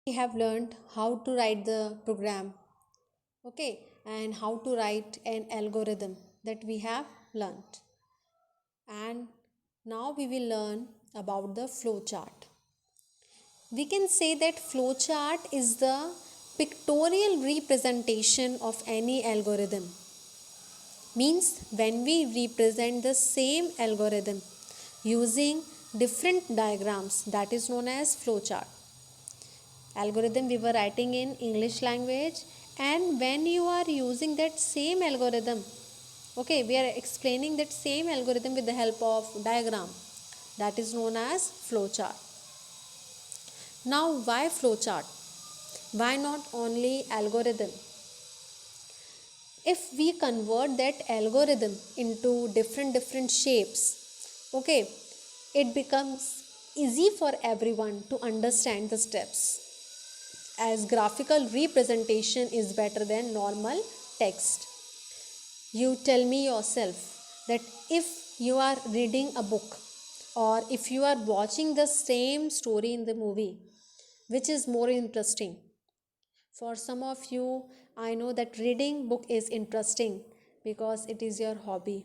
We have learned how to write the program, okay, and how to write an algorithm that we have learned. And now we will learn about the flow chart. We can say that flow chart is the pictorial representation of any algorithm. Means when we represent the same algorithm using different diagrams, that is known as flow chart. Algorithm we were writing in English language, and when you are using that same algorithm, okay, we are explaining that same algorithm with the help of diagram, that is known as flow chart. Now why flow chart? Why not only algorithm? If we convert that algorithm into different shapes, okay, it becomes easy for everyone to understand the steps, as graphical representation is better than normal text. You tell me yourself that if you are reading a book or if you are watching the same story in the movie, which is more interesting? For some of you, I know that reading book is interesting because it is your hobby,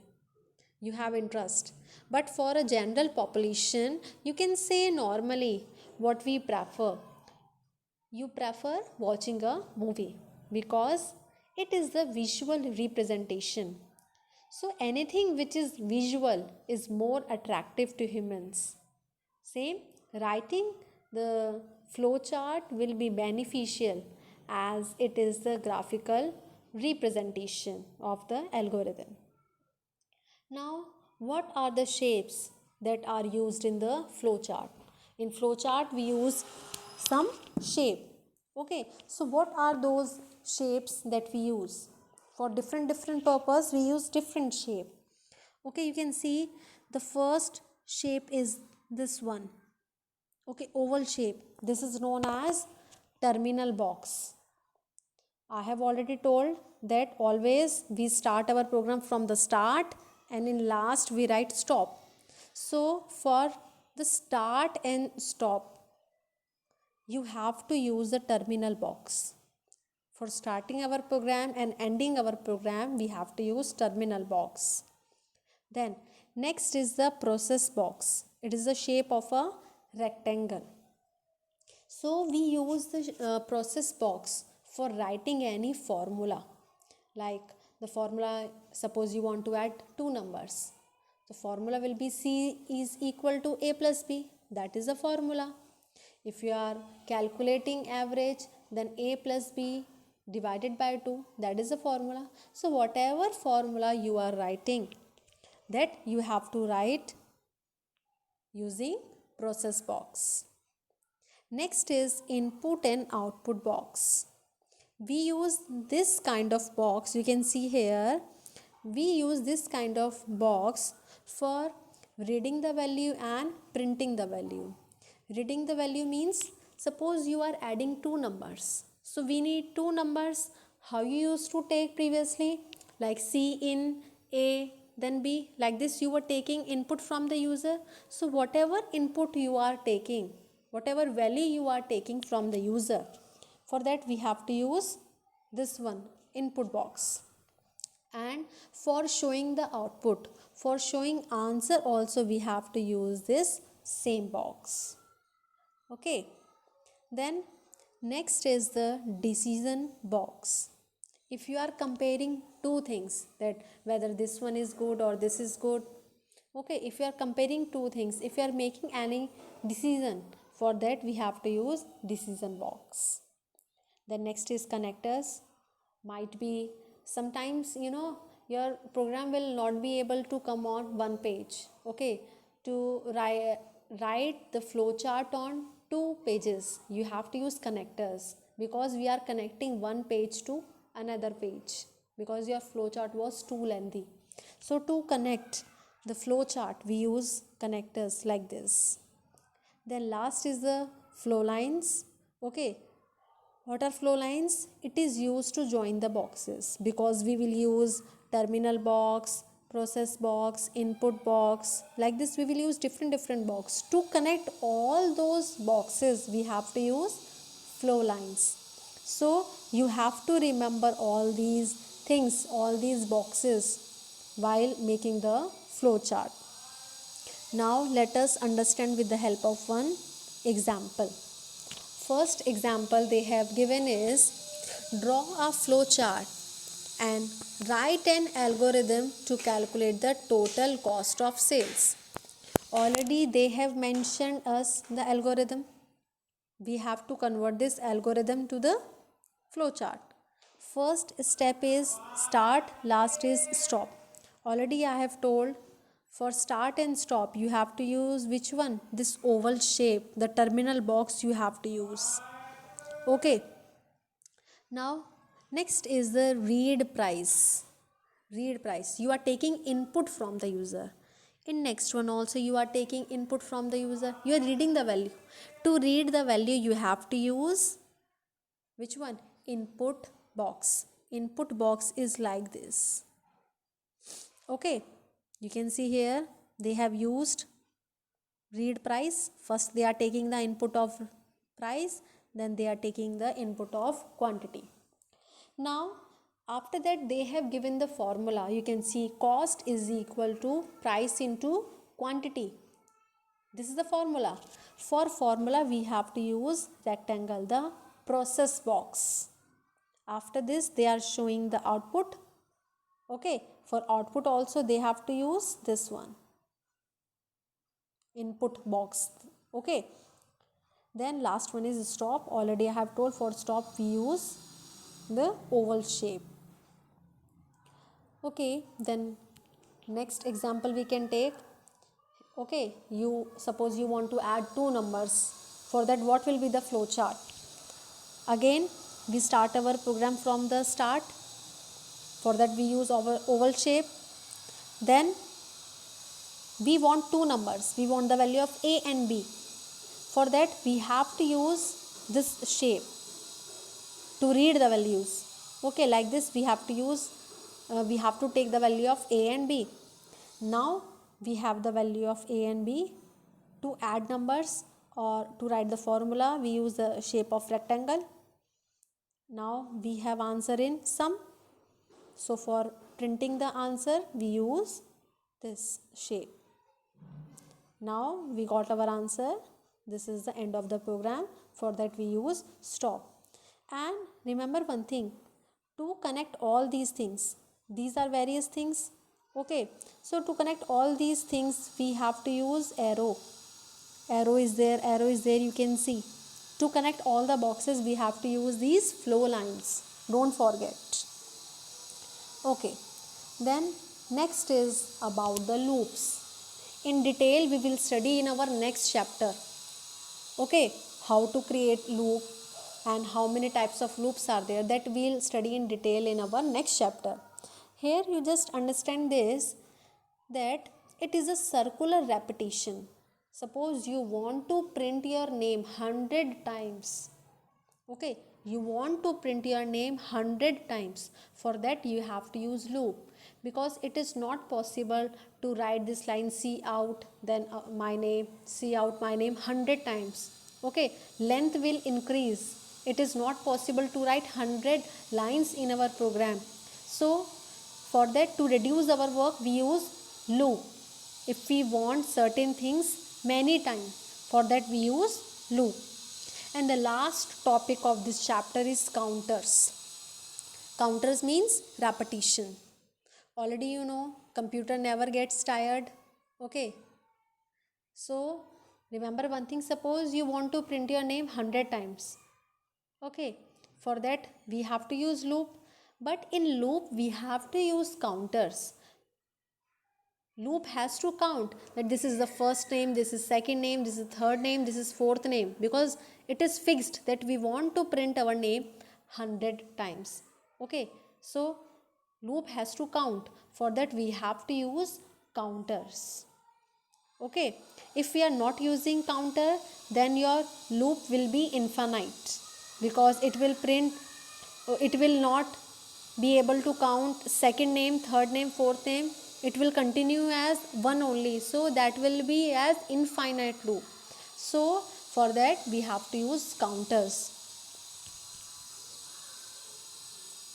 you have interest. But for a general population, you can say normally what we prefer. You prefer watching a movie because it is the visual representation. So anything which is visual is more attractive to humans. Same, writing the flowchart will be beneficial as it is the graphical representation of the algorithm. Now, what are the shapes that are used in the flowchart? In flowchart, we use some shape. Okay, so what are those shapes that we use? For different purpose, we use different shape. Okay, you can see the first shape is this one. Okay, oval shape. This is known as terminal box. I have already told that always we start our program from the start and in last we write stop. So for the start and stop, you have to use the terminal box. For starting our program and ending our program, we have to use terminal box. Then next is the process box. It is the shape of a rectangle. So we use the process box for writing any formula. Like the formula, suppose you want to add two numbers. The formula will be C is equal to A plus B. That is the formula. If you are calculating average, then A plus B divided by 2, that is the formula. So whatever formula you are writing, that you have to write using process box. Next is input and output box. We use this kind of box, you can see here, we use this kind of box for reading the value and printing the value. Reading the value means suppose you are adding two numbers. So we need two numbers. How you used to take previously? Like C in A, then B. Like this you were taking input from the user. So whatever input you are taking, whatever value you are taking from the user, for that we have to use this one, input box. And for showing the output, for showing answer also, we have to use this same box. Okay, then next is the decision box. If you are comparing two things, that whether this one is good or this is good, okay, if you are comparing two things, if you are making any decision, for that we have to use decision box. Then next is connectors. Might be sometimes your program will not be able to come on one page, okay, to write the flowchart on two pages, you have to use connectors, because we are connecting one page to another page, because your flowchart was too lengthy. So to connect the flowchart we use connectors like this. Then last is the flow lines. Okay, what are flow lines? It is used to join the boxes, because we will use terminal box, process box, input box. Like this we will use different box. To connect all those boxes we have to use flow lines. So you have to remember all these things, all these boxes while making the flow chart. Now let us understand with the help of one example. First example they have given is, draw a flow chart and write an algorithm to calculate the total cost of sales. Already they have mentioned us the algorithm. We have to convert this algorithm to the flow chart. First step is start, last is stop. Already I have told, for start and stop you have to use which one? This oval shape, the terminal box you have to use. Okay. Now next is the read price. Read price, you are taking input from the user. In next one also you are taking input from the user, you are reading the value. To read the value you have to use which one? Input box. Input box is like this. Okay, you can see here they have used read price. First they are taking the input of price, then they are taking the input of quantity. Now after that they have given the formula. You can see cost is equal to price into quantity. This is the formula. For formula we have to use rectangle, the process box. After this they are showing the output. Okay, for output also they have to use this one, input box. Okay, then last one is stop. Already I have told, for stop we use the oval shape. Okay, then next example we can take. Okay, you suppose you want to add two numbers. For that what will be the flow chart? Again we start our program from the start. For that we use our oval shape. Then we want two numbers, we want the value of a and b. For that we have to use this shape to read the values. Okay, like this we have to use, we have to take the value of a and b. Now we have the value of a and b. To add numbers or to write the formula we use the shape of rectangle. Now we have answer in sum. So for printing the answer we use this shape. Now we got our answer. This is the end of the program. For that we use stop. And remember one thing, to connect all these things, these are various things. Okay, so to connect all these things we have to use arrow. Arrow is there, you can see. To connect all the boxes we have to use these flow lines, don't forget. Okay, then next is about the loops. In detail we will study in our next chapter. Okay, how to create loop and how many types of loops are there, that we'll study in detail in our next chapter. Here you just understand this, that it is a circular repetition. Suppose you want to print your name 100 times. Okay, you want to print your name 100 times. For that you have to use loop, because it is not possible to write this line see out then my name, see out my name 100 times. Okay, length will increase. It is not possible to write 100 lines in our program. So for that, to reduce our work we use loop. If we want certain things many times, for that we use loop. And the last topic of this chapter is counters. Counters means repetition. Already you know, computer never gets tired. Okay, so remember one thing, suppose you want to print your name 100 times. Okay, for that we have to use loop, but in loop we have to use counters. Loop has to count that this is the first name, this is second name, this is third name, this is fourth name, because it is fixed that we want to print our name 100 times. Okay, so loop has to count. For that we have to use counters. Okay, if we are not using counter, then your loop will be infinite, because it will print, it will not be able to count second name, third name, fourth name. It will continue as one only, so that will be as infinite loop. So for that we have to use counters.